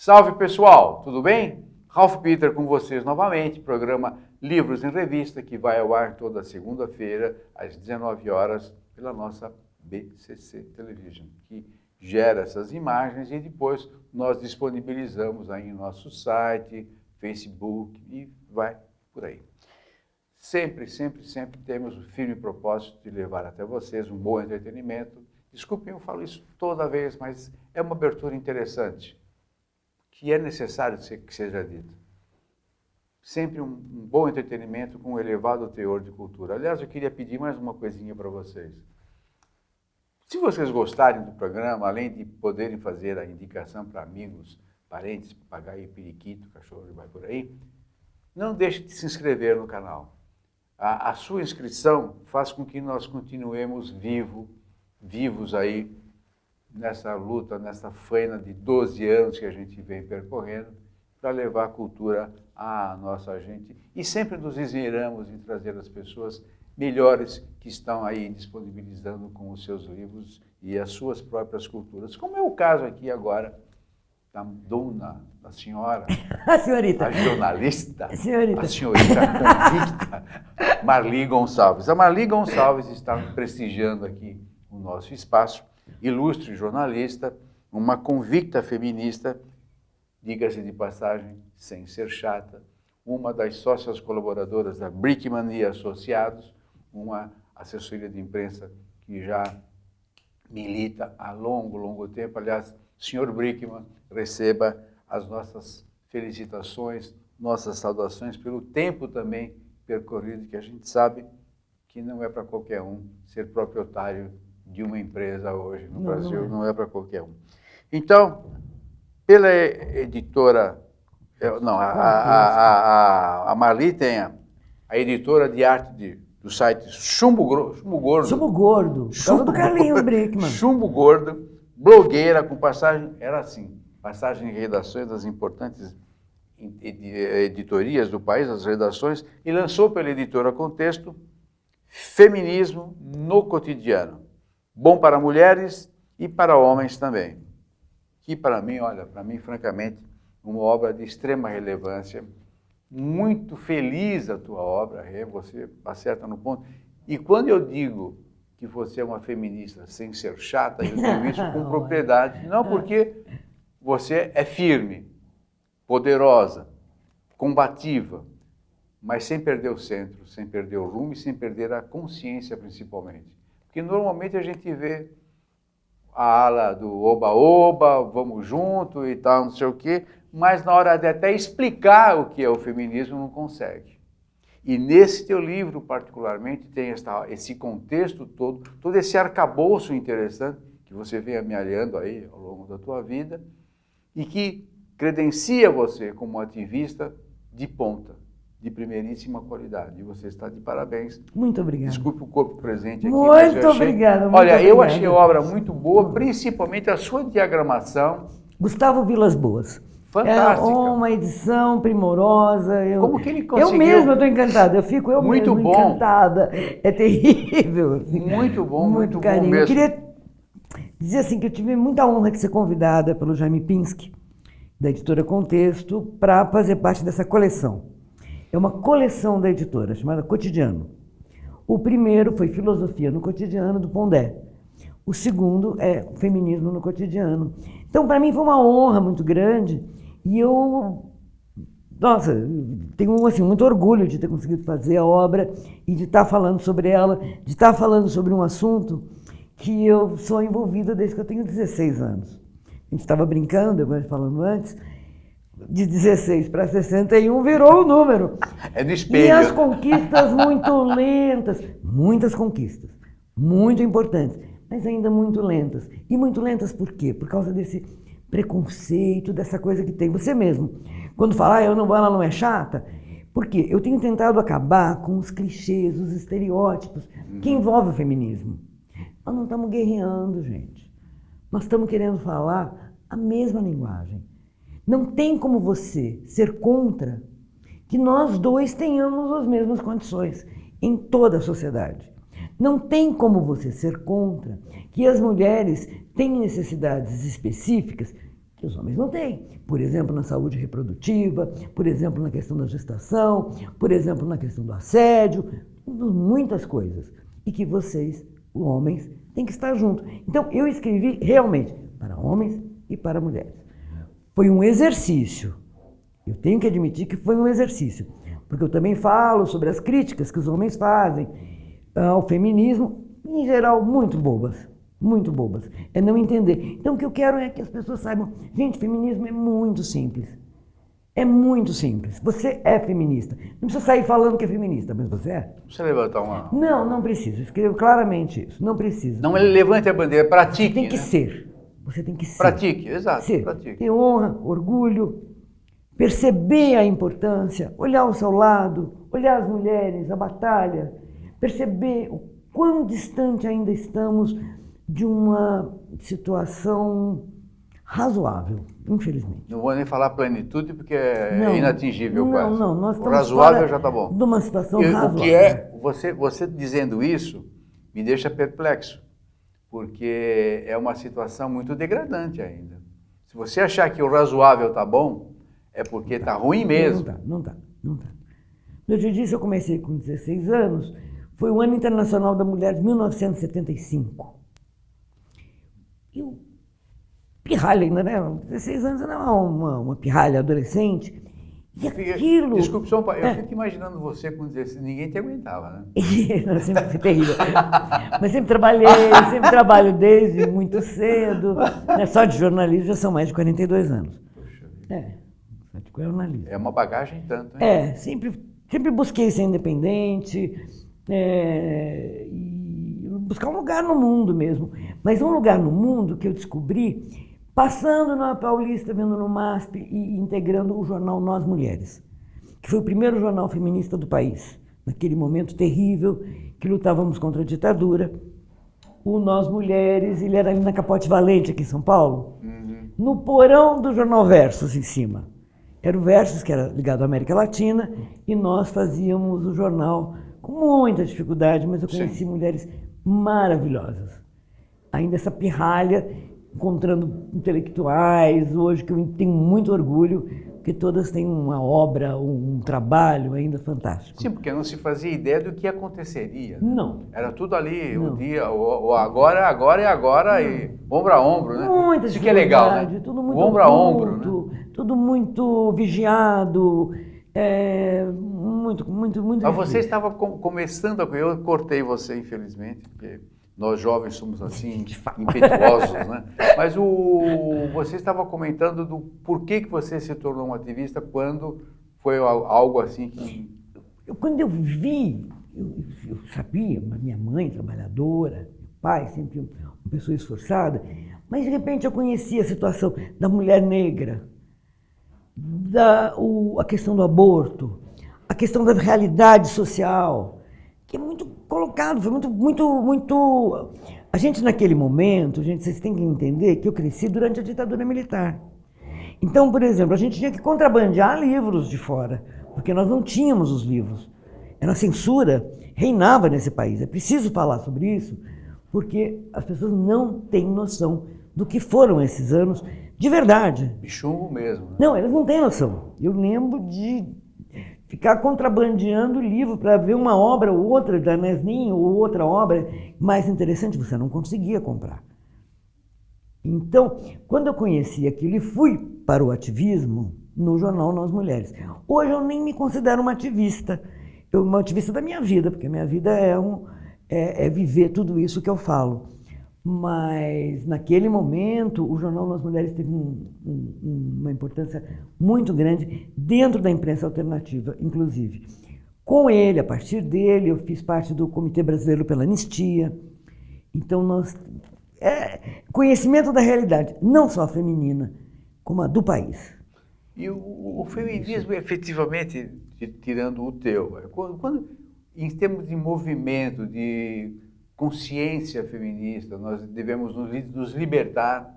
Salve pessoal, tudo bem? Ralph Peter com vocês novamente, programa Livros em Revista, que vai ao ar toda segunda-feira, às 19 horas, pela nossa BCC Television, que gera essas imagens e depois nós disponibilizamos aí em nosso site, Facebook e vai por aí. Sempre temos o firme propósito de levar até vocês um bom entretenimento. Desculpem, eu falo isso toda vez, mas é uma abertura interessante, que é necessário que seja dito. Sempre um bom entretenimento com um elevado teor de cultura. Aliás, eu queria pedir mais uma coisinha para vocês. Se vocês gostarem do programa, além de poderem fazer a indicação para amigos, parentes, papagaio, periquito, cachorro e vai por aí, não deixe de se inscrever no canal. A sua inscrição faz com que nós continuemos vivos aí nessa luta, nessa faina de 12 anos que a gente vem percorrendo para levar a cultura à nossa gente. E sempre nos esmeramos em trazer as pessoas melhores que estão aí disponibilizando com os seus livros e as suas próprias culturas, como é o caso aqui agora da dona, da senhora, a senhorita, a jornalista, a senhorita convicta, Marli Gonçalves. A Marli Gonçalves está prestigiando aqui o nosso espaço, ilustre jornalista, uma convicta feminista, diga-se de passagem, sem ser chata, uma das sócias colaboradoras da Brickman e Associados, uma assessoria de imprensa que já milita há longo tempo. Aliás, senhor Brickman, receba as nossas felicitações, nossas saudações pelo tempo também percorrido, que a gente sabe que não é para qualquer um ser proprietário de uma empresa hoje no Brasil, não é para qualquer um. Então, pela editora, a Marli tem a editora de arte do site Chumbo Gordo. Chumbo Gordo, do Carlinhos Brickman. Chumbo Gordo, blogueira com passagem, era assim, passagem em redações das importantes editorias do país, as redações, e lançou pela editora Contexto Feminismo no Cotidiano. Bom para mulheres e para homens também. Que para mim, francamente, uma obra de extrema relevância. Muito feliz a tua obra, você acerta no ponto. E quando eu digo que você é uma feminista sem ser chata, eu digo isso com propriedade. Não porque você é firme, poderosa, combativa, mas sem perder o centro, sem perder o rumo e sem perder a consciência, principalmente. Porque normalmente a gente vê a ala do oba-oba, vamos junto e tal, não sei o quê, mas na hora de até explicar o que é o feminismo, não consegue. E nesse teu livro, particularmente, tem esse contexto todo esse arcabouço interessante que você vem amealhando aí ao longo da tua vida e que credencia você como ativista de ponta, de primeiríssima qualidade. E você está de parabéns. Muito obrigada. Desculpe o corpo presente aqui. Muito obrigada. Olha, eu achei a obra muito boa, principalmente a sua diagramação. Gustavo Vilas Boas. Fantástica. É uma edição primorosa. Como que ele conseguiu? Eu mesma estou encantada. Eu fico muito mesma bom. Encantada. É terrível. Assim. Muito bom, muito carinho. bom mesmo. Eu queria dizer assim que eu tive muita honra de ser convidada pelo Jaime Pinsky, da editora Contexto, para fazer parte dessa coleção. É uma coleção da editora, chamada Cotidiano. O primeiro foi Filosofia no Cotidiano, do Pondé. O segundo é Feminismo no Cotidiano. Então, para mim, foi uma honra muito grande e eu, tenho assim, muito orgulho de ter conseguido fazer a obra e de estar falando sobre ela, de estar falando sobre um assunto que eu sou envolvida desde que eu tenho 16 anos. A gente estava brincando, eu falando antes, de 16 para 61 virou o número. É do espelho. E as conquistas muito lentas, muitas conquistas, muito importantes, mas ainda muito lentas. E muito lentas por quê? Por causa desse preconceito, dessa coisa que tem. Você mesmo, quando fala, ela não é chata, por quê? Eu tenho tentado acabar com os clichês, os estereótipos que envolvem o feminismo. Nós não estamos guerreando, gente. Nós estamos querendo falar a mesma linguagem. Não tem como você ser contra que nós dois tenhamos as mesmas condições em toda a sociedade. Não tem como você ser contra que as mulheres têm necessidades específicas que os homens não têm. Por exemplo, na saúde reprodutiva, por exemplo, na questão da gestação, por exemplo, na questão do assédio, muitas coisas. E que vocês, os homens, têm que estar juntos. Então, eu escrevi realmente para homens e para mulheres. Foi um exercício. Eu tenho que admitir que foi um exercício. Porque eu também falo sobre as críticas que os homens fazem ao feminismo, em geral, muito bobas. Muito bobas. É não entender. Então, o que eu quero é que as pessoas saibam, gente, feminismo é muito simples. É muito simples. Você é feminista. Não precisa sair falando que é feminista, mas você é. Você levantar uma... Não, não precisa. Eu escrevo claramente isso. Não precisa. Não levante a bandeira, pratique. Você tem que né? ser. Você tem que ser. Pratique, exato. Ser. Pratique. Ter honra, orgulho, perceber a importância, olhar ao seu lado, olhar as mulheres, a batalha, perceber o quão distante ainda estamos de uma situação razoável, infelizmente. Não vou nem falar plenitude porque Não, é inatingível quase. Não, nós O estamos razoável fora já está bom. de uma situação O razoável. que é, você dizendo isso, me deixa perplexo, porque é uma situação muito degradante ainda. Se você achar que o razoável está bom, é porque está ruim mesmo. Não está. Eu te disse, eu comecei com 16 anos, foi o Ano Internacional da Mulher de 1975. Eu, pirralha ainda, né? 16 anos era uma pirralha adolescente. E aquilo... Desculpe, só eu fico imaginando você com 16, ninguém te aguentava, né? Não, sempre foi terrível. Mas sempre trabalho desde muito cedo. Só de jornalismo já são mais de 42 anos. Poxa vida. Só de jornalismo. É uma bagagem tanto, hein? Sempre busquei ser independente, e buscar um lugar no mundo mesmo. Mas um lugar no mundo que eu descobri passando na Paulista, vendo no MASP e integrando o jornal Nós Mulheres, que foi o primeiro jornal feminista do país, naquele momento terrível que lutávamos contra a ditadura. O Nós Mulheres, ele era ali na Capote Valente, aqui em São Paulo, no porão do jornal Versus, em cima. Era o Versus, que era ligado à América Latina, e nós fazíamos o jornal com muita dificuldade, mas eu conheci mulheres maravilhosas. Ainda essa pirralha, encontrando intelectuais, hoje que eu tenho muito orgulho, porque todas têm uma obra, um trabalho ainda fantástico. Sim, porque não se fazia ideia do que aconteceria. Né? Não. Era tudo ali, o dia, o agora e agora, e ombro a ombro, né? Muita Isso que é legal, né? tudo muito o ombro a ombro, né? Tudo muito vigiado, muito Mas difícil. você estava começando, eu cortei você, infelizmente, porque nós jovens somos assim, impetuosos, né? Mas você estava comentando do porquê que você se tornou um ativista quando foi algo assim que... Quando eu vi, eu sabia, minha mãe trabalhadora, meu pai sempre uma pessoa esforçada, mas de repente eu conheci a situação da mulher negra, a questão do aborto, a questão da realidade social, que é muito colocado, foi muito... A gente naquele momento, vocês têm que entender que eu cresci durante a ditadura militar. Então, por exemplo, a gente tinha que contrabandear livros de fora, porque nós não tínhamos os livros. A censura reinava nesse país. É preciso falar sobre isso, porque as pessoas não têm noção do que foram esses anos de verdade. Chumbo mesmo. Né? Não, elas não têm noção. Eu lembro de ficar contrabandeando livro para ver uma obra ou outra da Nesnin ou outra obra mais interessante, você não conseguia comprar. Então, quando eu conheci aquilo e fui para o ativismo no jornal Nós Mulheres, hoje eu nem me considero uma ativista da minha vida, porque a minha vida é viver tudo isso que eu falo. Mas, naquele momento, o jornal Nós Mulheres teve uma importância muito grande dentro da imprensa alternativa, inclusive. Com ele, a partir dele, eu fiz parte do Comitê Brasileiro pela Anistia. Então, conhecimento da realidade, não só feminina, como a do país. E o feminismo, efetivamente, tirando o teu, quando, em termos de movimento, de consciência feminista, nós devemos nos libertar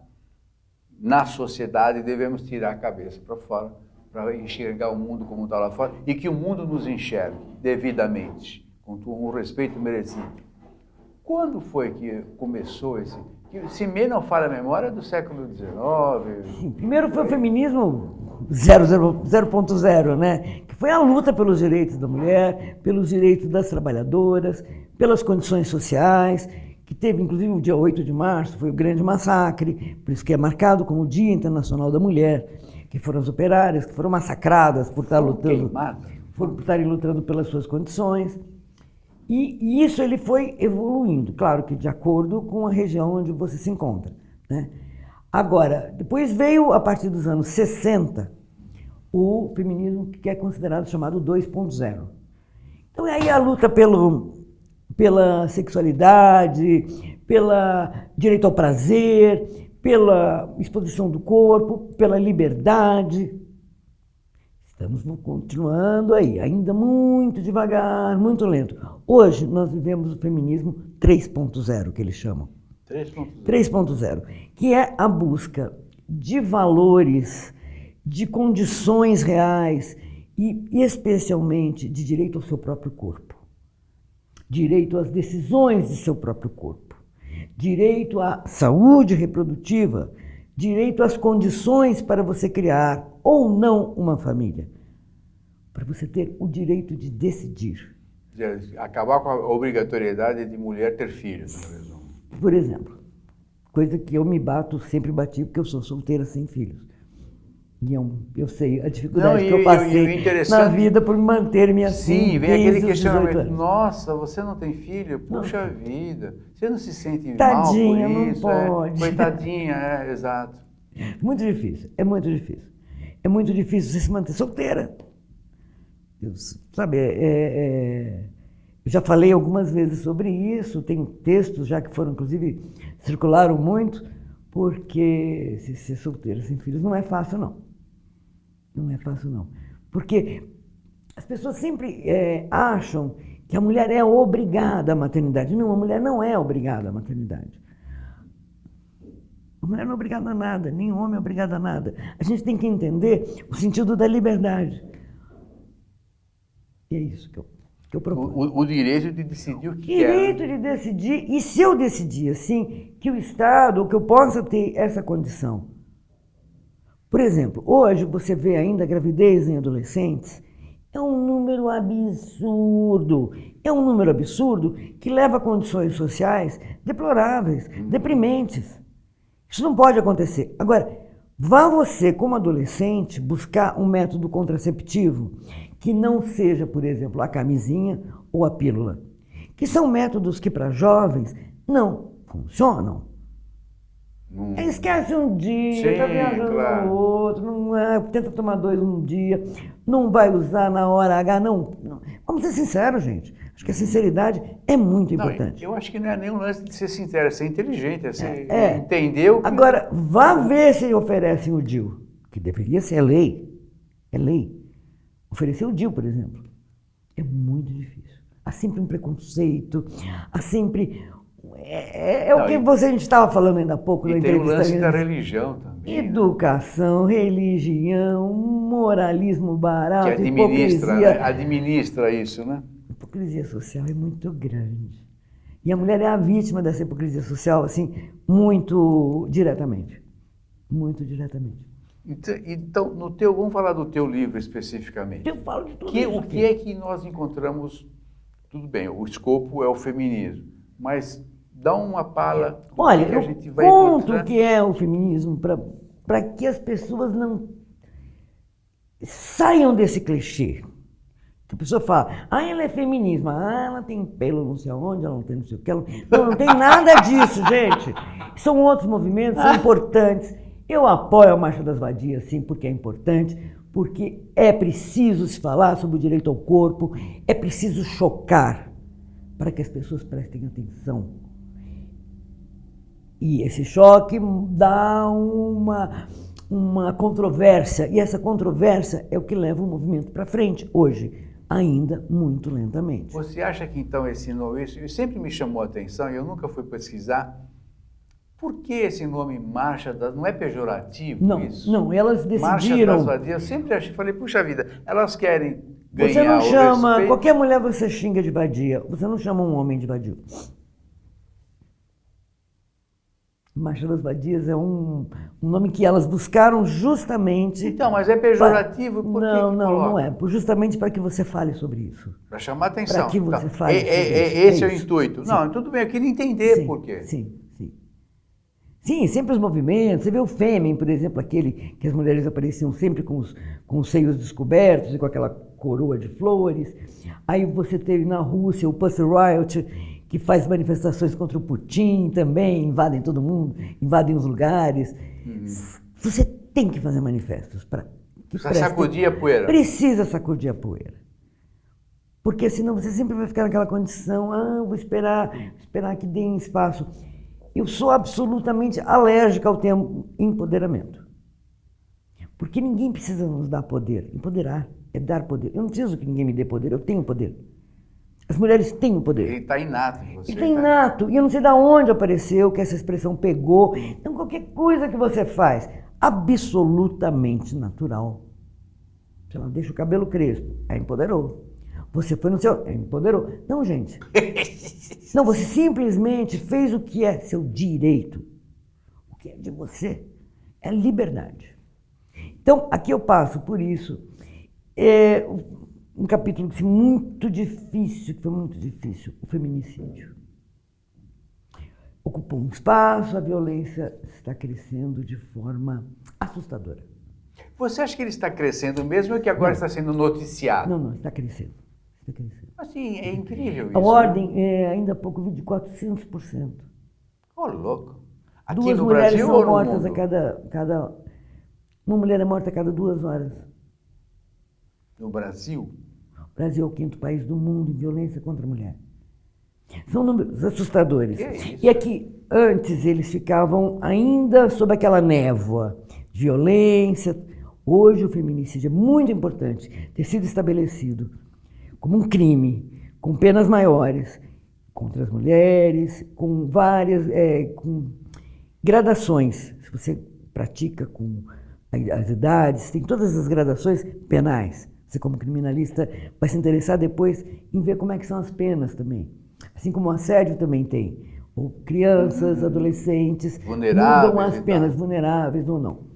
na sociedade, devemos tirar a cabeça para fora, para enxergar o mundo como está lá fora, e que o mundo nos enxergue devidamente, com o respeito merecido. Quando foi que começou Se me não falha a memória, é do século XIX. Sim, primeiro foi o feminismo 0.0, né? Que foi a luta pelos direitos da mulher, pelos direitos das trabalhadoras, pelas condições sociais, que teve inclusive o dia 8 de março, foi o grande massacre, por isso que é marcado como o Dia Internacional da Mulher, que foram as operárias, que foram massacradas por estar lutando, por estarem lutando pelas suas condições. E isso ele foi evoluindo, claro que de acordo com a região onde você se encontra, né? Agora, depois veio, a partir dos anos 60, o feminismo que é considerado chamado 2.0. Então, aí a luta pela sexualidade, pelo direito ao prazer, pela exposição do corpo, pela liberdade. Estamos continuando aí, ainda muito devagar, muito lento. Hoje nós vivemos o feminismo 3.0, que eles chamam. 3.0, que é a busca de valores, de condições reais e especialmente de direito ao seu próprio corpo. Direito às decisões de seu próprio corpo. Direito à saúde reprodutiva. Direito às condições para você criar ou não uma família. Para você ter o direito de decidir. Acabar com a obrigatoriedade de mulher ter filhos. Por exemplo, coisa que eu me bato, sempre bati, porque eu sou solteira sem filhos. E eu sei a dificuldade que eu passei na vida por manter-me assim. Sim, vem aquele questionamento. Nossa, você não tem filho? Puxa vida. Você não se sente tadinha, mal por isso? Não pode. Coitadinha, exato. Muito difícil, é muito difícil. É muito difícil você se manter solteira. Sabe, eu já falei algumas vezes sobre isso, tem textos já que foram, inclusive, circularam muito, porque ser solteira sem filhos não é fácil, não. Não é fácil, não. Porque as pessoas sempre acham que a mulher é obrigada à maternidade. Não, a mulher não é obrigada à maternidade. A mulher não é obrigada a nada, nem o homem é obrigado a nada. A gente tem que entender o sentido da liberdade. E é isso que eu proponho. O direito de decidir o que Direito de decidir, e se eu decidir assim, que o Estado, ou que eu possa ter essa condição. Por exemplo, hoje você vê ainda a gravidez em adolescentes, é um número absurdo. É um número absurdo que leva a condições sociais deploráveis, deprimentes. Isso não pode acontecer. Agora, vá você, como adolescente, buscar um método contraceptivo que não seja, por exemplo, a camisinha ou a pílula, que são métodos que para jovens não funcionam. Esquece um dia, está viajando no outro, tenta tomar 2 um dia, não vai usar na hora H, não. Vamos ser sinceros, gente. Acho que a sinceridade é muito importante. Eu acho que não é nem um lance de ser sincero, é ser inteligente, é ser entender o que... Agora, vá ver se oferecem o DIU, que deveria ser lei. É lei. Oferecer o DIU, por exemplo, é muito difícil. Há sempre um preconceito, há sempre... o que a gente estava falando ainda há pouco na entrevista. E tem o lance da religião também. Educação, religião, moralismo barato, que administra isso, né? A hipocrisia social é muito grande. E a mulher é a vítima dessa hipocrisia social, assim, muito diretamente. Muito diretamente. Então, vamos falar do teu livro especificamente. Eu falo de tudo O que é que nós encontramos? Tudo bem, o escopo é o feminismo, mas dá uma pala. Olha, que a gente vai conto encontrar. o que é o feminismo para que as pessoas não saiam desse clichê. A pessoa fala, ela é feminismo, ela tem pelo não sei aonde, ela não tem não sei o que. Não tem nada disso, gente. São outros movimentos, são importantes. Eu apoio a Marcha das Vadias, sim, porque é importante, porque é preciso se falar sobre o direito ao corpo, é preciso chocar para que as pessoas prestem atenção. E esse choque dá uma controvérsia, e essa controvérsia é o que leva o movimento para frente, hoje, ainda muito lentamente. Você acha que então esse nome, isso sempre me chamou a atenção, e eu nunca fui pesquisar, por que esse nome Marcha das... Não é pejorativo isso? Não, elas decidiram... Marcha das Vadias, eu sempre falei, puxa vida, elas querem ganhar Você não chama, respeito. qualquer mulher você xinga de vadia, você não chama um homem de vadio. Marcha das Vadias é um nome que elas buscaram justamente... Então, mas é pejorativo? Por que Não, que não, coloca? não é. Justamente para que você fale sobre isso. Para chamar atenção. Para que você Então, fale sobre isso. esse é o isso. intuito. Sim. Não, tudo bem, eu queria entender Sim, por quê. sim, sim. Sim, sempre os movimentos. Você vê o Fêmen, por exemplo, aquele que as mulheres apareciam sempre com os seios descobertos e com aquela coroa de flores. Aí você teve na Rússia o Pussy Riot, que faz manifestações contra o Putin também, invadem todo mundo, invadem os lugares. Você tem que fazer manifestos para que Precisa sacudir a poeira. Precisa sacudir a poeira. Porque senão você sempre vai ficar naquela condição, vou esperar que deem espaço. Eu sou absolutamente alérgica ao termo empoderamento. Porque ninguém precisa nos dar poder. Empoderar é dar poder. Eu não preciso que ninguém me dê poder, eu tenho poder. As mulheres têm o poder. Ele está inato em você. Ele está inato. E eu não sei de onde apareceu, que essa expressão pegou. Então, qualquer coisa que você faz, absolutamente natural. Sei lá, deixa o cabelo crespo. Empoderou. Você foi no seu... Empoderou. Não, gente. Não, você simplesmente fez o que é seu direito. O que é de você é liberdade. Então, aqui eu passo por isso. Um capítulo que foi muito difícil, o feminicídio. Ocupou um espaço, a violência está crescendo de forma assustadora. Você acha que ele está crescendo mesmo ou que agora está sendo noticiado? Não, está crescendo. Está crescendo. Assim, é incrível isso. A ordem, ainda há pouco, de 400%. Ô, louco. Aqui Duas no mulheres Brasil são ou no mortas mundo? a cada... Uma mulher é morta a cada 2 horas. No Brasil? O Brasil é o 5º país do mundo em violência contra a mulher. São números assustadores. Que é isso? E aqui, antes, eles ficavam ainda sob aquela névoa de violência. Hoje, o feminicídio é muito importante ter sido estabelecido como um crime, com penas maiores, contra as mulheres, com várias com gradações. Se você pratica com as idades, tem todas as gradações penais. Você, como criminalista, vai se interessar depois em ver como é que são as penas também. Assim como o assédio também tem. Ou crianças, adolescentes, vulneráveis mudam as e penas, tal. vulneráveis ou não.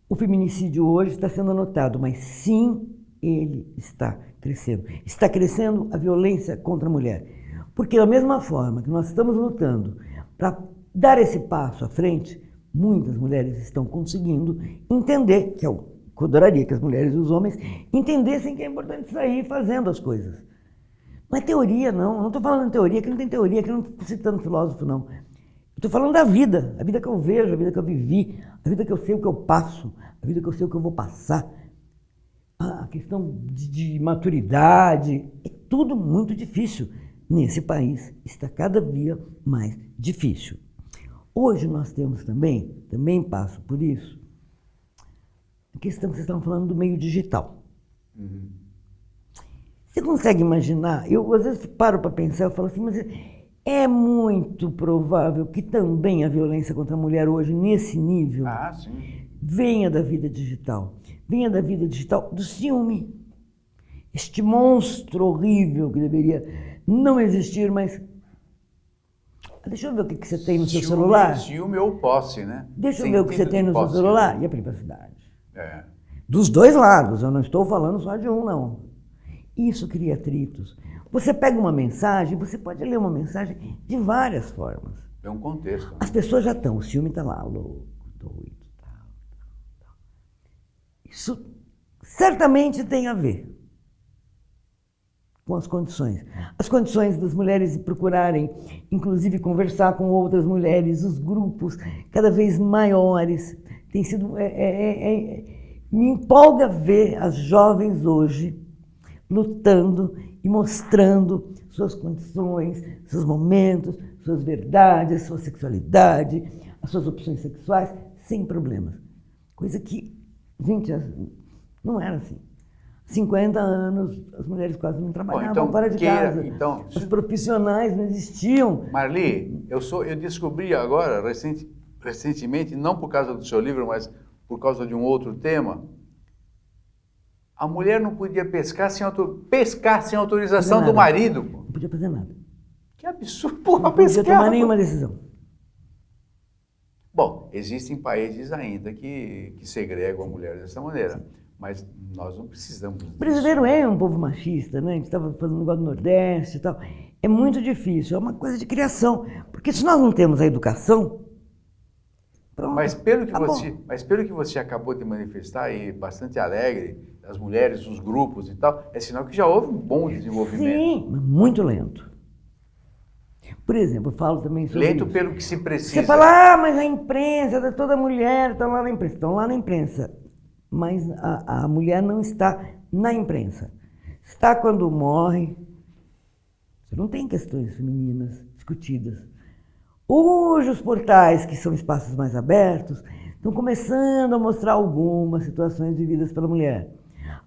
O feminicídio hoje está sendo anotado, mas sim, ele está crescendo. Está crescendo a violência contra a mulher. Porque da mesma forma que nós estamos lutando para dar esse passo à frente, muitas mulheres estão conseguindo entender, que eu adoraria que as mulheres e os homens entendessem que é importante sair fazendo as coisas. Não é teoria, não. Eu não estou falando de teoria, que não tem teoria, que não estou citando filósofo, não. Estou falando da vida, a vida que eu vejo, a vida que eu vivi, a vida que eu sei o que eu passo, a vida que eu sei o que eu vou passar. A questão de maturidade, é tudo muito difícil. Nesse país está cada dia mais difícil. Hoje nós temos também passo por isso, a questão que vocês estavam falando do meio digital. Você consegue imaginar? Eu às vezes paro para pensar, eu falo assim, mas é muito provável que também a violência contra a mulher hoje, nesse nível, venha da vida digital. Venha da vida digital do ciúme. Este monstro horrível que deveria não existir, mas... Deixa eu ver o que você tem no seu celular. Ciúme ou posse, né? Deixa eu ver o que você tem no seu celular. E a privacidade. É. Dos dois lados, eu não estou falando só de um, não. Isso cria atritos. Você pega uma mensagem, você pode ler uma mensagem de várias formas. É um contexto. As pessoas já estão, o ciúme está lá, louco, doido, tal. Isso certamente tem a ver com as condições. As condições das mulheres procurarem, inclusive, conversar com outras mulheres, os grupos cada vez maiores. Tem sido... me empolga ver as jovens hoje lutando e mostrando suas condições, seus momentos, suas verdades, sua sexualidade, as suas opções sexuais, sem problemas. Coisa que, gente, não era assim. 50 anos, as mulheres quase não trabalhavam fora de casa. Os profissionais não existiam. Marli, eu descobri agora, recentemente, não por causa do seu livro, mas por causa de um outro tema, a mulher não podia pescar sem autorização do marido. Não podia fazer nada. Que absurdo, porra, não podia tomar nenhuma decisão. Bom, existem países ainda que segregam a mulher dessa maneira, mas nós não precisamos disso. O brasileiro é um povo machista, né? A gente estava falando do negócio do Nordeste e tal. É muito difícil, é uma coisa de criação. Porque se nós não temos a educação, pronto, Mas pelo acabou. que você acabou de manifestar, e bastante alegre, as mulheres, os grupos e tal, é sinal que já houve um bom desenvolvimento. Sim, mas muito lento. Por exemplo, eu falo também sobre Lento isso. pelo que se precisa. Você fala, mas a imprensa, toda mulher está lá na imprensa. Estão lá na imprensa. Mas a mulher não está na imprensa. Está quando morre. Você não tem questões femininas discutidas. Hoje os portais, que são espaços mais abertos, estão começando a mostrar algumas situações vividas pela mulher.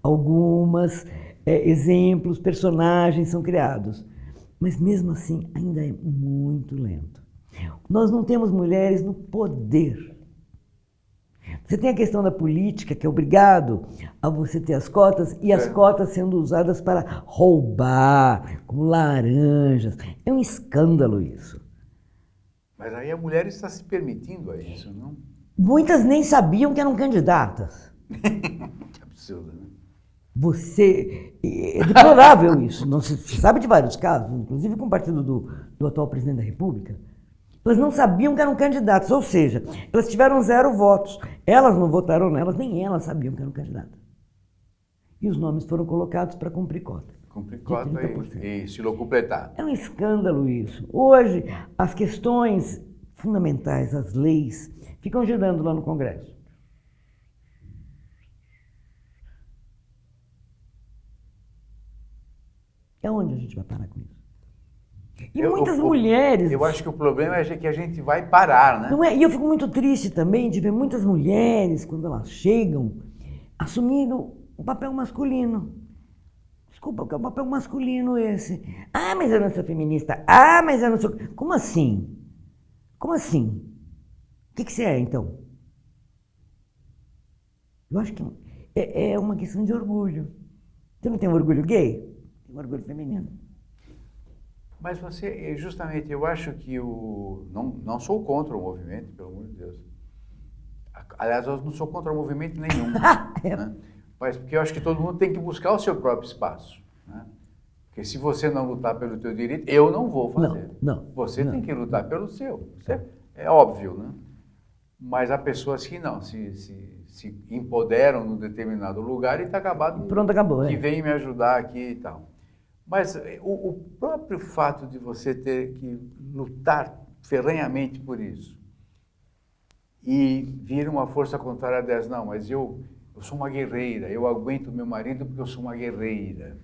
Algumas exemplos, personagens são criados. Mas mesmo assim, ainda é muito lento. Nós não temos mulheres no poder. Você tem a questão da política, que é obrigado a você ter as cotas, e as cotas sendo usadas para roubar, como laranjas. É um escândalo isso. Mas aí a mulher está se permitindo a isso, não? Muitas nem sabiam que eram candidatas. Que absurdo, né? É deplorável isso. Não se sabe de vários casos, inclusive com o partido do atual presidente da República. Elas não sabiam que eram candidatas, ou seja, elas tiveram 0 votos. Elas não votaram nelas, nem elas sabiam que eram candidatas. E os nomes foram colocados para cumprir cota. Cumprir cota e se completar. É um escândalo isso. Hoje, as questões fundamentais, as leis, ficam girando lá no Congresso. É onde a gente vai parar com isso? E muitas mulheres... Eu acho que o problema é que a gente vai parar, né? Não é? E eu fico muito triste também de ver muitas mulheres, quando elas chegam, assumindo o papel masculino. Desculpa, que é o papel masculino esse. Ah, mas eu não sou feminista. Ah, mas eu não sou... Como assim? Como assim? O que você é, então? Eu acho que é uma questão de orgulho. Você não tem um orgulho gay? Tem um orgulho feminino. Mas você, justamente, eu acho que não sou contra o movimento, pelo amor de Deus. Aliás, eu não sou contra o movimento nenhum. Né? Mas porque eu acho que todo mundo tem que buscar o seu próprio espaço. Né? Porque se você não lutar pelo teu direito, eu não vou fazer. Não. Você tem que lutar pelo seu. É óbvio, né? Mas há pessoas que não, se empoderam num determinado lugar e está acabado. Pronto, acabou. Que vem me ajudar aqui e tal. Mas o próprio fato de você ter que lutar ferrenhamente por isso e vir uma força contrária a 10, não, mas eu sou uma guerreira, eu aguento meu marido porque eu sou uma guerreira.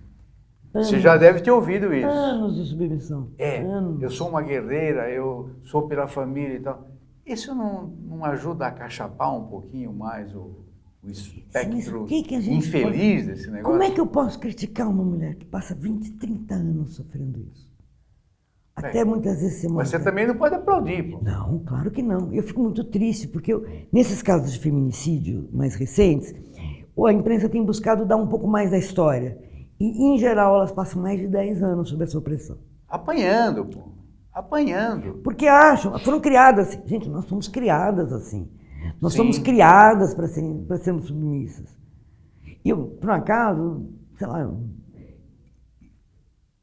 Você já deve ter ouvido isso. Anos de submissão. Anos. Eu sou uma guerreira, eu sou pela família e tal. Isso não ajuda a cachapar um pouquinho mais o espectro infeliz desse negócio? Como é que eu posso criticar uma mulher que passa 20, 30 anos sofrendo isso? Até muitas vezes Mas você também não pode aplaudir, pô. Não, claro que não. Eu fico muito triste, porque nesses casos de feminicídio mais recentes, a imprensa tem buscado dar um pouco mais da história. E, em geral, elas passam mais de 10 anos sob essa opressão. Apanhando, pô. Apanhando. Porque foram criadas assim. Gente, nós somos criadas assim. Nós Sim. somos criadas para sermos submissas. E eu, por um acaso, sei lá,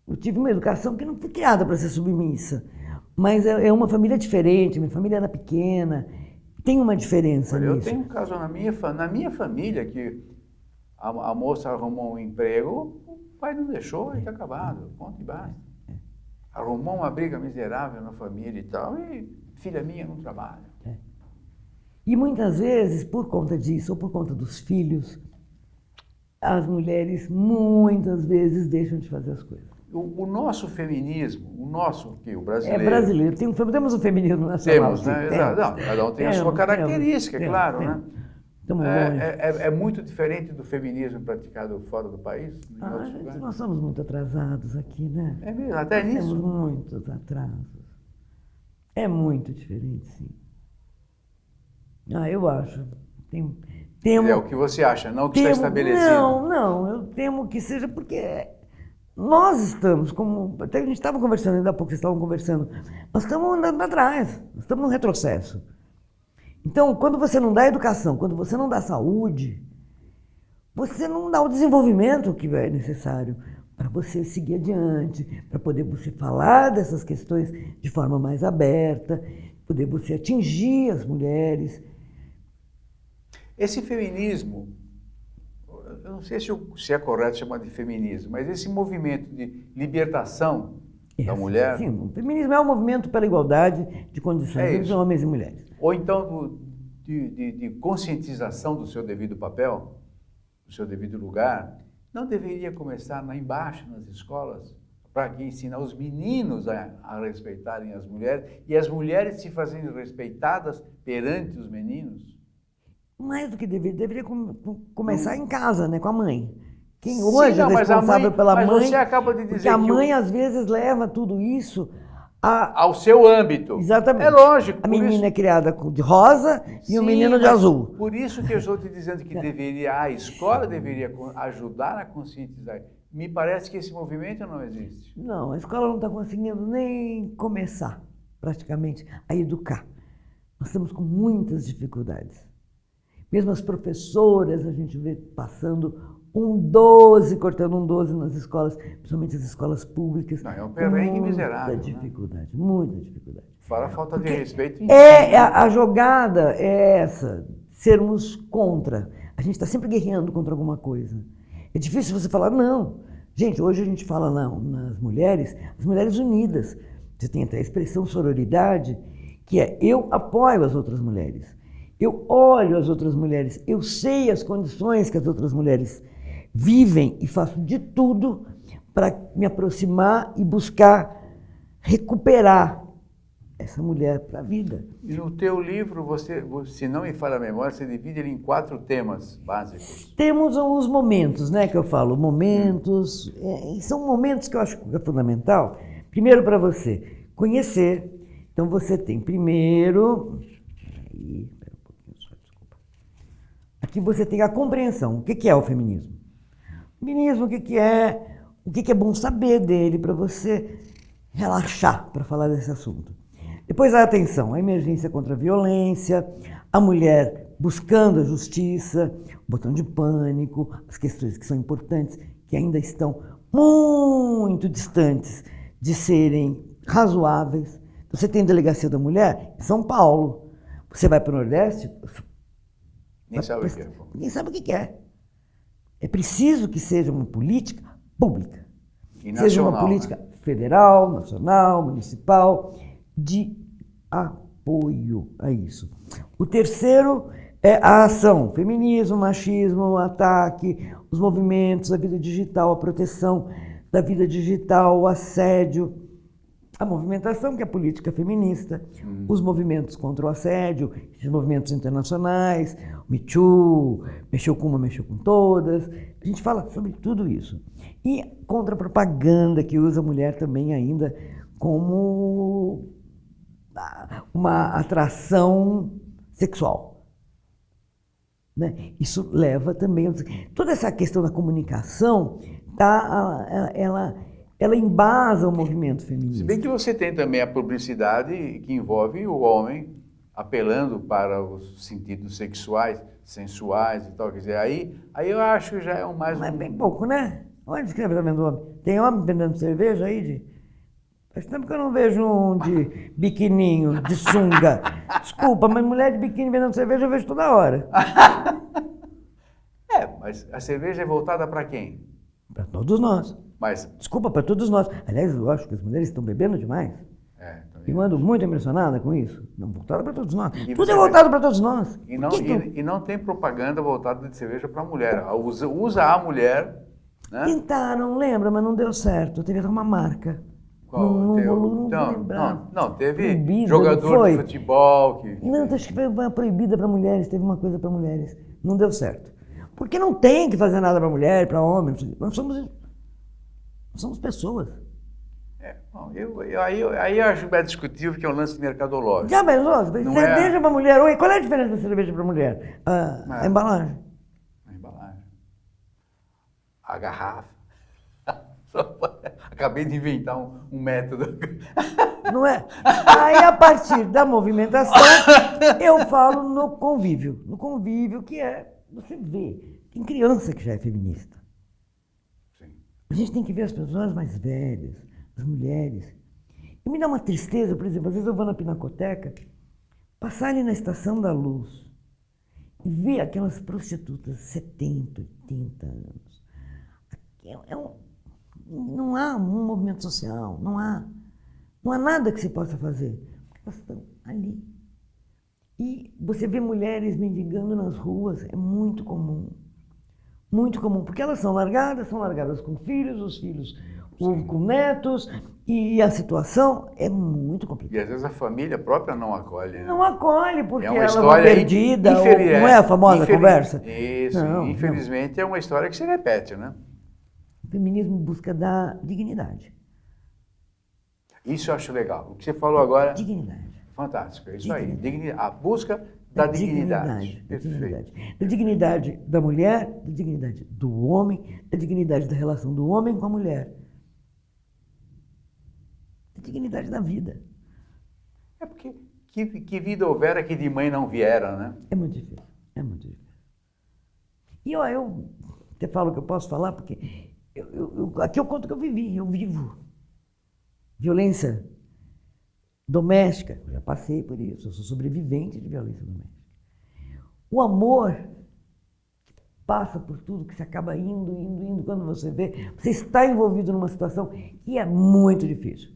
eu tive uma educação que não fui criada para ser submissa. Mas é uma família diferente, minha família era pequena, tem uma diferença nisso. Eu tenho um caso na minha família que a moça arrumou um emprego, o pai não deixou e está acabado, ponto e basta. Arrumou uma briga miserável na família e tal, e filha minha não trabalha. E muitas vezes, por conta disso, ou por conta dos filhos, as mulheres muitas vezes deixam de fazer as coisas. O nosso feminismo, o brasileiro... É brasileiro, temos um feminismo nacional. Temos, né? Não, cada um tem a sua característica, claro, né? É muito diferente do feminismo praticado fora do país? Nós somos muito atrasados aqui, né? É mesmo, até nisso? Temos muitos atrasos. É muito diferente, sim. Eu acho. É o que você acha, não o que está estabelecido. Não, eu temo que seja porque nós estamos, até a gente estava conversando, ainda há pouco vocês estavam conversando, nós estamos andando para trás, nós estamos no retrocesso. Então, quando você não dá educação, quando você não dá saúde, você não dá o desenvolvimento que é necessário para você seguir adiante, para poder você falar dessas questões de forma mais aberta, poder você atingir as mulheres. Esse feminismo, eu não sei se é correto chamar de feminismo, mas esse movimento de libertação da mulher... Sim, o feminismo é um movimento pela igualdade de condições entre homens e mulheres. Ou então de conscientização do seu devido papel, do seu devido lugar, não deveria começar lá embaixo, nas escolas, para ensinar os meninos a respeitarem as mulheres e as mulheres se fazerem respeitadas perante os meninos? Mais do que deveria começar em casa, né, com a mãe. Quem hoje é responsável pela mãe, mas você acaba de dizer porque a mãe às vezes leva tudo isso ao seu âmbito. Exatamente. É lógico. A menina é criada de rosa e o menino de azul. Por isso que eu estou te dizendo que a escola deveria ajudar a conscientizar. Me parece que esse movimento não existe. Não, a escola não está conseguindo nem começar, praticamente, a educar. Nós estamos com muitas dificuldades. Mesmo as professoras, a gente vê passando cortando um 12 nas escolas, principalmente as escolas públicas. Não, é um perrengue miserável. Muita dificuldade. Fora a falta de respeito. A jogada é essa, sermos contra. A gente está sempre guerreando contra alguma coisa. É difícil você falar, não. Gente, hoje a gente fala nas mulheres, as mulheres unidas. Você tem até a expressão sororidade, que é eu apoio as outras mulheres. Eu olho as outras mulheres, eu sei as condições que as outras mulheres vivem e faço de tudo para me aproximar e buscar recuperar essa mulher para a vida. E no teu livro, você, se não me falha a memória, você divide ele em 4 temas básicos. Temos os momentos, né, que eu falo, momentos, e são momentos que eu acho que é fundamental. Primeiro para você conhecer, então você tem primeiro... Aqui você tem a compreensão. O que é o feminismo? O feminismo, o que é bom saber dele para você relaxar para falar desse assunto. Depois a atenção, a emergência contra a violência, a mulher buscando a justiça, o botão de pânico, as questões que são importantes, que ainda estão muito distantes de serem razoáveis. Você tem delegacia da mulher em São Paulo. Você vai para o Nordeste... Ninguém sabe o que é. Ninguém sabe o que é. É preciso que seja uma política pública. E nacional, seja uma política federal, nacional, municipal, de apoio a isso. O terceiro é a ação. Feminismo, machismo, o ataque, os movimentos, a vida digital, a proteção da vida digital, o assédio. A movimentação, que é a política feminista, os movimentos contra o assédio, esses movimentos internacionais, o Me Too, mexeu com uma, mexeu com todas. A gente fala sobre tudo isso. E contra a propaganda, que usa a mulher também ainda como uma atração sexual. Né? Isso leva também... Toda essa questão da comunicação, ela embasa o movimento feminista. Se bem que você tem também a publicidade que envolve o homem apelando para os sentidos sexuais, sensuais e tal. Quer dizer, aí eu acho que já é mais... Mas bem pouco, né? Onde que você está vendo homem? Tem homem vendendo cerveja aí? Faz tempo que eu não vejo um de biquininho, de sunga. Desculpa, mas mulher de biquíni vendendo cerveja eu vejo toda hora. Mas a cerveja é voltada para quem? Para todos nós. Mas... Desculpa, para todos nós. Aliás, eu acho que as mulheres estão bebendo demais. Eu ando muito impressionada com isso. Não, voltada para todos nós. Tudo é voltado para todos nós. E não tem propaganda voltada de cerveja para a mulher. Usa a mulher... Né? Tentaram, lembra, mas não deu certo. Teve uma marca. Qual? Não, teve proibida, jogador de futebol que... Não, acho que foi uma proibida para mulheres, teve uma coisa para mulheres. Não deu certo. Porque não tem que fazer nada para mulher, para homem. Nós somos pessoas. Aí eu acho bem discutível que é um lance mercadológico. Já pensou? Cerveja para mulher. Oi, qual é a diferença da cerveja para mulher? A embalagem. A embalagem. A garrafa. Acabei de inventar um método. Não é? Aí, a partir da movimentação, eu falo no convívio. No convívio, que é, você vê, tem criança que já é feminista. Sim. A gente tem que ver as pessoas mais velhas, as mulheres. E me dá uma tristeza, por exemplo, às vezes eu vou na Pinacoteca, passar ali na Estação da Luz e ver aquelas prostitutas de 70, 80 anos. Não há um movimento social, não há nada que se possa fazer, porque elas estão ali. E você vê mulheres mendigando nas ruas, é muito comum, porque elas são largadas com filhos, os filhos com netos, e a situação é muito complicada. E às vezes a família própria não acolhe. Né? Não acolhe, porque é uma ela história é perdida, não é a famosa conversa? Isso, não, infelizmente é uma história que se repete, né? O feminismo busca dar dignidade. Isso eu acho legal. O que você falou agora... Dignidade. Fantástico, é isso aí. A busca da dignidade. Da dignidade da mulher, da dignidade do homem, da dignidade da relação do homem com a mulher. Da dignidade da vida. É porque que vida houvera que de mãe não viera, né? É muito difícil, é muito difícil. E eu te falo que eu posso falar, porque aqui eu conto o que eu vivi, eu vivo. Violência doméstica, eu já passei por isso, eu sou sobrevivente de violência doméstica. O amor passa por tudo, que você acaba indo, quando você vê, você está envolvido numa situação que é muito difícil.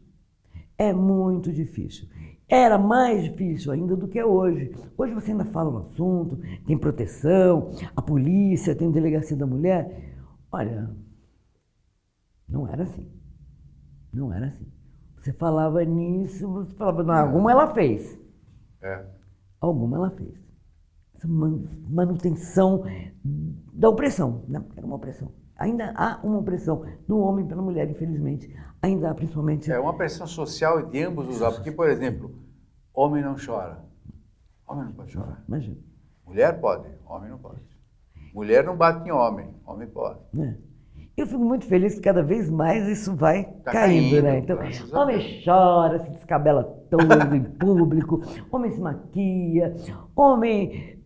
É muito difícil. Era mais difícil ainda do que é hoje. Hoje você ainda fala no assunto, tem proteção, a polícia, tem delegacia da mulher. Olha, não era assim. Não era assim. Você falava nisso, você falava, não, alguma ela fez. É. Alguma ela fez. Essa manutenção da opressão, né? Era uma opressão. Ainda há uma opressão do homem pela mulher, infelizmente. Ainda há, principalmente... É uma pressão social de ambos os lados. Porque, por exemplo, homem não chora. Homem não pode chorar. Imagina. Mulher pode, homem não pode. Mulher não bate em homem pode. É. Eu fico muito feliz que cada vez mais isso vai caindo, né? Então, homem chora, se descabela todo em público, homem se maquia, homem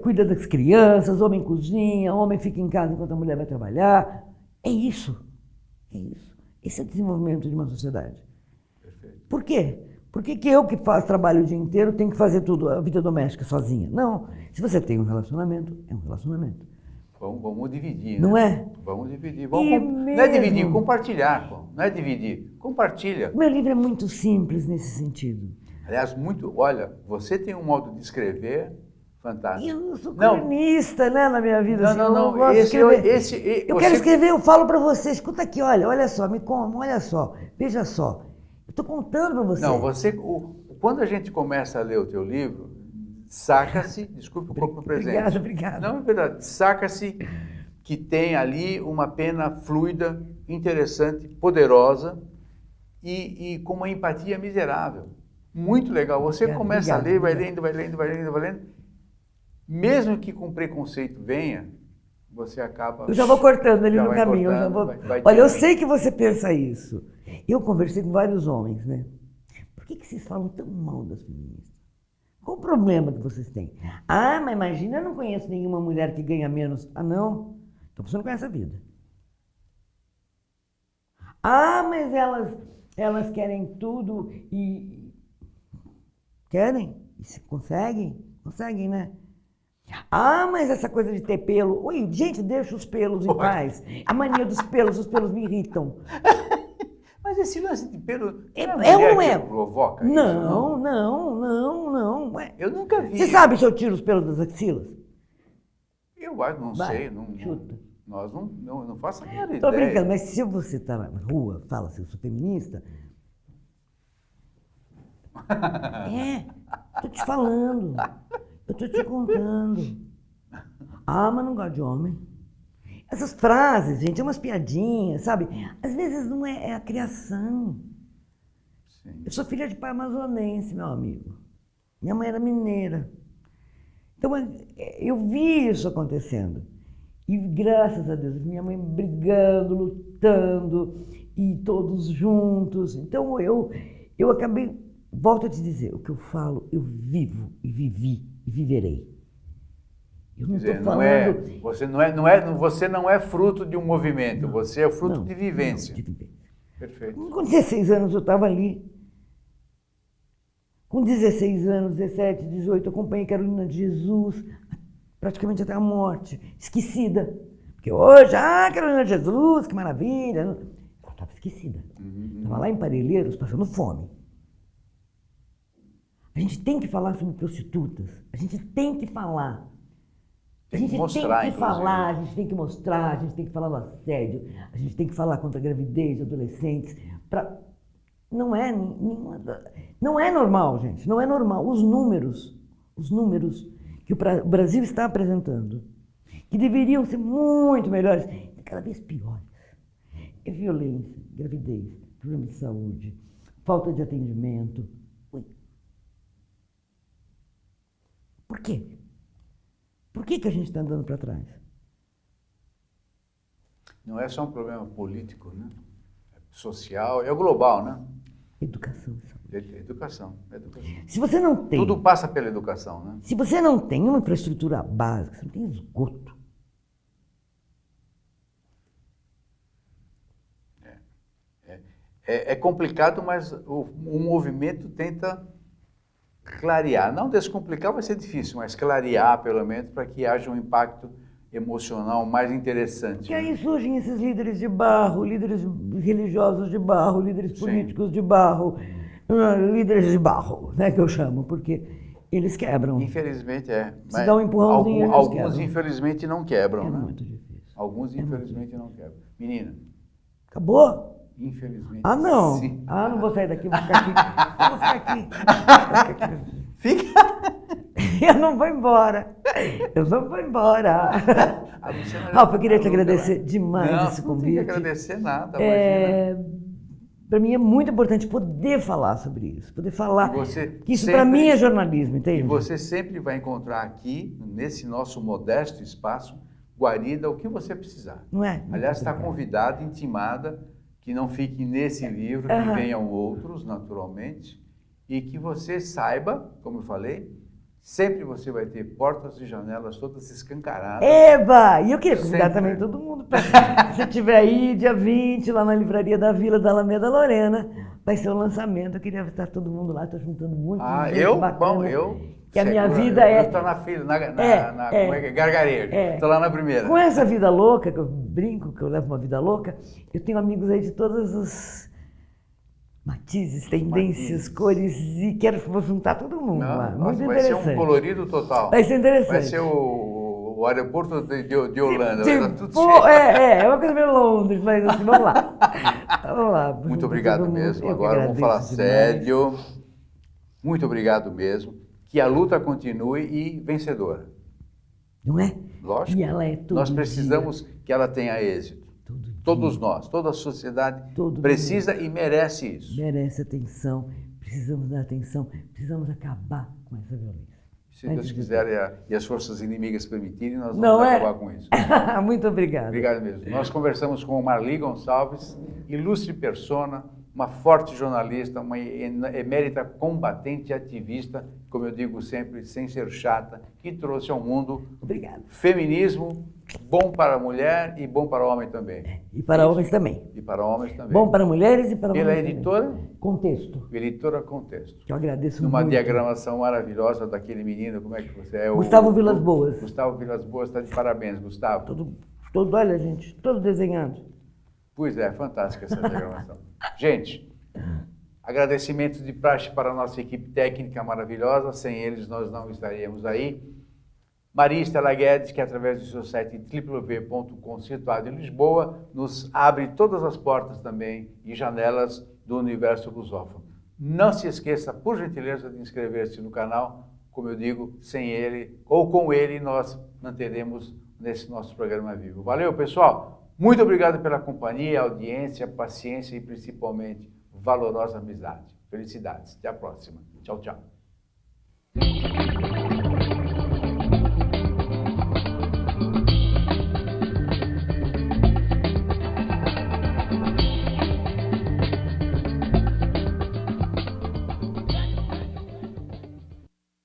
cuida das crianças, homem cozinha, homem fica em casa enquanto a mulher vai trabalhar. É isso. É isso. Esse é o desenvolvimento de uma sociedade. Perfeito. Por quê? Por que eu que faço trabalho o dia inteiro tenho que fazer tudo, a vida doméstica sozinha? Não. Se você tem um relacionamento, é um relacionamento. Vamos dividir, né? Não é? Vamos dividir. Não é dividir, compartilhar. Não é dividir, compartilha. O meu livro é muito simples nesse sentido. Aliás, olha, você tem um modo de escrever fantástico. Eu sou cronista, né, na minha vida. Não. Eu quero escrever, eu falo para você, escuta aqui, olha só, me conta, olha só, veja só. Eu estou contando para você. Não, quando a gente começa a ler o teu livro, saca-se, desculpe um pouco o presente. Obrigado. Não, é verdade. Saca-se que tem ali uma pena fluida, interessante, poderosa e com uma empatia miserável. Muito legal. Você começa a ler, vai lendo. Mesmo que com preconceito venha, você acaba... Eu já vou cortando ali no caminho. Olha, eu sei que você pensa isso. Eu conversei com vários homens, né? Por que vocês falam tão mal das feministas? Qual o problema que vocês têm? Ah, mas imagina, eu não conheço nenhuma mulher que ganha menos. Ah, não? Então você não conhece a vida. Ah, mas elas querem tudo e... Querem? E se conseguem? Conseguem, né? Ah, mas essa coisa de ter pelo... Oi, gente, deixa os pelos em paz. A mania dos pelos, os pelos me irritam. Mas esse lance de pelo... É ou não é? Provoca não. Ué. Eu nunca vi. Você sabe se eu tiro os pelos das axilas? Eu não sei. Chuta. Nós não faço a menor ideia. Tô brincando, mas se você está na rua, fala assim, eu sou feminista... Tô te falando. Eu tô te contando. Ah, mas não gosto de homem. Essas frases, gente, é umas piadinhas, sabe? Às vezes não é a criação. Sim. Eu sou filha de pai amazonense, meu amigo. Minha mãe era mineira. Então, eu vi isso acontecendo. E graças a Deus, minha mãe brigando, lutando, e todos juntos. Então eu acabei, volto a te dizer, o que eu falo, eu vivo e vivi e viverei. Eu não estou falando... Você não é fruto de um movimento, você é fruto de vivência. De vivência. Perfeito. Com 16 anos eu estava ali. Com 16 anos, 17, 18, eu acompanhei Carolina de Jesus, praticamente até a morte, esquecida. Porque hoje, Carolina de Jesus, que maravilha. Ela estava esquecida. Estava lá em Parelheiros, passando fome. A gente tem que falar sobre prostitutas. A gente tem que falar. A gente tem que falar, a gente tem que mostrar, a gente tem que falar do assédio, a gente tem que falar contra a gravidez de adolescentes. Não é normal, gente, não é normal. Os números que o Brasil está apresentando, que deveriam ser muito melhores, cada vez piores. É violência, gravidez, problema de saúde, falta de atendimento. Por quê? Por que a gente está andando para trás? Não é só um problema político, né? É social, é global, né? Educação e saúde. Educação. Se você não tem... Tudo passa pela educação, né? Se você não tem uma infraestrutura básica, você não tem esgoto. É complicado, mas o movimento tenta clarear. Não descomplicar vai ser difícil, mas clarear, pelo menos, para que haja um impacto emocional mais interessante. E aí surgem esses líderes de barro, líderes religiosos de barro, líderes políticos de barro, líderes de barro, né, que eu chamo, porque eles quebram. Infelizmente é. Se dá um empurrãozinho, alguns infelizmente não quebram, é né? muito difícil. Alguns infelizmente não quebram. Menina. Acabou? Infelizmente. Não. Sim. Não vou sair daqui, vou ficar aqui. Vou ficar aqui. Fica. Eu não vou embora. Eu não vou embora. Ralf, eu queria te agradecer demais esse convite. Não tem que agradecer nada. Para mim é muito importante poder falar sobre isso, poder falar que isso sempre, para mim é jornalismo, entende? E você sempre vai encontrar aqui, nesse nosso modesto espaço, guarida o que você precisar. Não é? Aliás, está convidada, intimada, que não fique nesse livro, que venham outros, naturalmente, e que você saiba, como eu falei, sempre você vai ter portas e janelas todas escancaradas. Eba! E eu queria convidar também todo mundo para se estiver aí, dia 20, lá na Livraria da Vila da Alameda Lorena, vai ser o lançamento. Eu queria estar todo mundo lá, estou juntando muito gente bacana. Que a minha vida Eu estou na fila, gargarejo. Estou lá na primeira. Com essa vida louca, que eu brinco, que eu levo uma vida louca, eu tenho amigos aí de todos os matizes, tendências, cores, e vou juntar todo mundo lá. Muito interessante. Vai ser um colorido total. Vai ser interessante. Vai ser o aeroporto de Holanda. Vai tudo cheio. É uma coisa meio Londres, mas assim, vamos lá. Vamos lá. Muito obrigado mesmo. Agora vamos falar sério. Muito obrigado mesmo. Que a luta continue e vencedora. Não é? Lógico. E ela é todo Nós precisamos que ela tenha êxito. Todos nós, toda a sociedade precisa e merece isso. Merece atenção, precisamos dar atenção, precisamos acabar com essa violência. Se Deus quiser e as forças inimigas permitirem, nós vamos acabar com isso. Muito obrigado. Obrigado mesmo. Nós conversamos com Marli Gonçalves, ilustre persona, uma forte jornalista, uma emérita combatente e ativista, como eu digo sempre, sem ser chata, que trouxe ao mundo feminismo bom para a mulher e bom para o homem também. E para homens também. E para homens também. Bom para mulheres e para homens também. Pela editora? Contexto. Editora Contexto. Que eu agradeço muito. Numa diagramação maravilhosa daquele menino, como é que você é? Gustavo Vilas Boas. Gustavo Vilas Boas, está de parabéns, Gustavo. Olha, gente, todo desenhando. Pois é, fantástica essa diagramação. Gente, agradecimentos de praxe para a nossa equipe técnica maravilhosa, sem eles nós não estaríamos aí. Maria Estela Guedes, que através do seu site www.com, situado em Lisboa, nos abre todas as portas também e janelas do universo lusófono. Não se esqueça, por gentileza, de inscrever-se no canal. Como eu digo, sem ele ou com ele nós manteremos nesse nosso programa vivo. Valeu, pessoal! Muito obrigado pela companhia, audiência, paciência e principalmente valorosa amizade. Felicidades. Até a próxima. Tchau, tchau.